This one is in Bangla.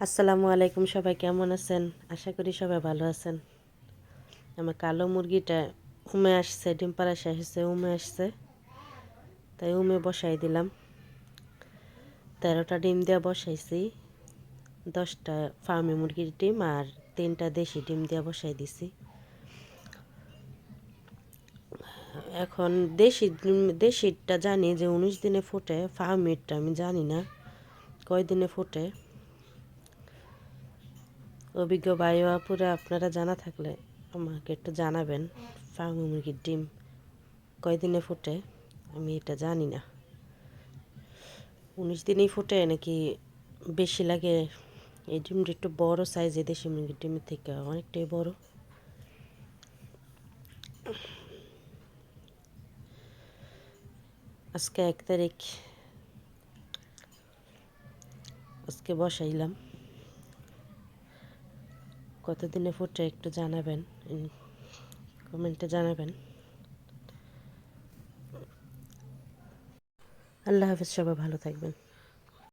আসসালামু আলাইকুম, সবাই কেমন আছেন? আশা করি সবাই ভালো আছেন। আমার কালো মুরগিটা উমে আসছে, ডিম পাড়া শেষ হয়েছে, উমে আসছে, তাই উমে বসাই দিলাম। 13টা ডিম দিয়ে বসাইছি, 10টা ফার্মি মুরগির ডিম আর 3টা দেশি ডিম দিয়ে বসাই দিছি। এখন দেশিটা জানি যে 19 দিনে ফোটে, ফার্মিরটা আমি জানি না কয় দিনে ফোটে। অভিজ্ঞ ভাই আপুরা আপনারা জানা থাকলে আমাকে একটু জানাবেন, ফার্মি মুরগির ডিম কয়দিনে ফোটে, আমি এটা জানি না। 19 দিনেই ফোটে নাকি বেশি লাগে? এই ডিমটা একটু বড় সাইজে, দেশি মুরগির ডিমের থেকে অনেকটাই বড়। আজকে 1 তারিখ, আজকে বসাইলাম। কতদিনে ফোটে একটু জানাবেন, কমেন্টে জানাবেন। আল্লাহ হাফেজ, সবাই ভালো থাকবেন।